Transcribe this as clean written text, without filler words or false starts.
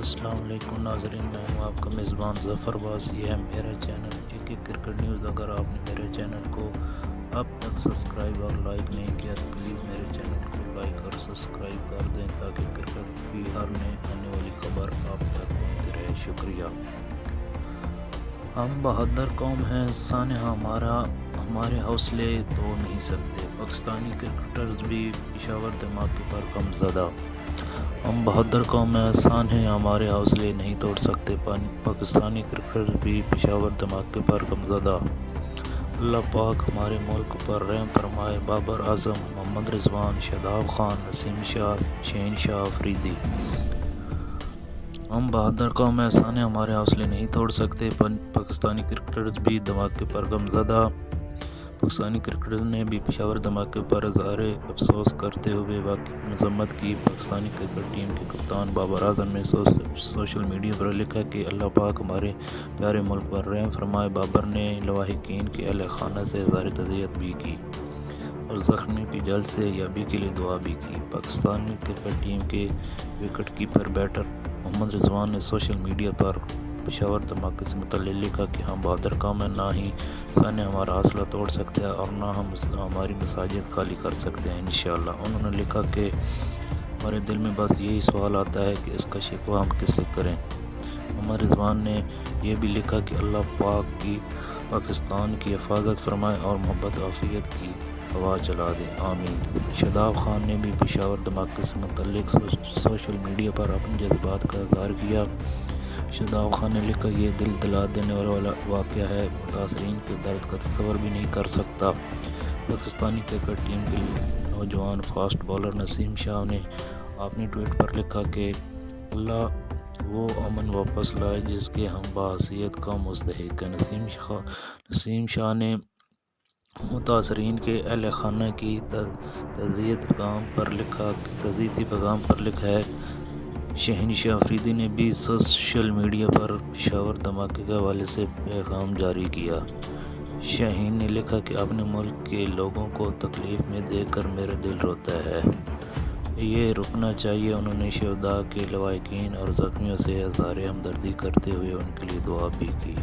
السلام علیکم ناظرین، میں ہوں آپ کا میزبان ظفر باز۔ یہ ہے میرا چینل ایک کرکٹ نیوز۔ اگر آپ نے میرے چینل کو اب تک سبسکرائب اور لائک نہیں کیا تو پلیز میرے چینل کو لائک اور سبسکرائب کر دیں تاکہ کرکٹ کی ہر نئے آنے والی خبر آپ تک پہنچتی رہے۔ شکریہ۔ ہم بہادر قوم ہیں، سانحہ ہمارے حوصلے توڑ نہیں سکتے۔ پاکستانی کرکٹرز بھی پشاور دھماکے پر غم زدہ۔ ہم بہادر قوم ہیں، سانحہ ہمارے حوصلے نہیں توڑ سکتے۔ پاکستانی کرکٹرز بھی پشاور دھماکے پر غم زدہ۔ اللہ پاک ہمارے ملک پر رحم فرمائے۔ بابر اعظم، محمد رضوان، شاداب خان، نسیم شاہ، شہین شاہ آفریدی۔ ہم بہادر قوم ہیں، سانحہ ہمارے حوصلے نہیں توڑ سکتے۔ پاکستانی کرکٹرز بھی دھماکے پر غم زدہ۔ پاکستانی کرکٹرز نے بھی پشاور دھماکے پر اظہار افسوس کرتے ہوئے واقعے کی مذمت کی۔ پاکستانی کرکٹ ٹیم کے کپتان بابر اعظم نے سوشل میڈیا پر لکھا کہ اللہ پاک ہمارے پیارے ملک پر رحم فرمائے۔ بابر نے لواحقین کے اہل خانہ سے اظہار تعزیت بھی کی اور زخمیوں کی جلد سے یابی کے لیے دعا بھی کی۔ پاکستانی کرکٹ ٹیم کے وکٹ کیپر بیٹر محمد رضوان نے سوشل میڈیا پر پشاور دھماکے سے متعلق لکھا کہ ہم بہادر قوم ہیں، نہ ہی سانحہ ہمارا حوصلہ توڑ سکتے ہیں اور نہ ہم ہماری مساجد خالی کر سکتے ہیں انشاءاللہ۔ انہوں نے لکھا کہ ہمارے دل میں بس یہی سوال آتا ہے کہ اس کا شکوہ ہم کس سے کریں۔ محمد رضوان نے یہ بھی لکھا کہ اللہ پاک کی پاکستان کی حفاظت فرمائے اور محبت و عافیت کی ہوا چلا دے، آمین۔ شاداب خان نے بھی پشاور دھماکے سے متعلق سوشل میڈیا پر اپنے جذبات کا اظہار کیا۔ شاداب خان نے لکھا، یہ دل دلا دینے والا واقعہ ہے، متاثرین کے درد کا تصور بھی نہیں کر سکتا۔ پاکستانی کرکٹ ٹیم کے نوجوان فاسٹ بالر نسیم شاہ نے اپنے ٹویٹ پر لکھا کہ اللہ وہ امن واپس لائے جس کے ہم بحیثیت کا مستحق ہیں۔ نسیم شاہ نے متاثرین کے اہل خانہ کی تعزیتی پیغام پر لکھا ہے۔ شہین شاہ آفریدی نے بھی سوشل میڈیا پر پشاور دھماکے کے حوالے سے پیغام جاری کیا۔ شہین نے لکھا کہ اپنے ملک کے لوگوں کو تکلیف میں دیکھ کر میرا دل روتا ہے، یہ رکنا چاہیے۔ انہوں نے شہداء کے لواحقین اور زخمیوں سے اظہار ہمدردی کرتے ہوئے ان کے لیے دعا بھی کی۔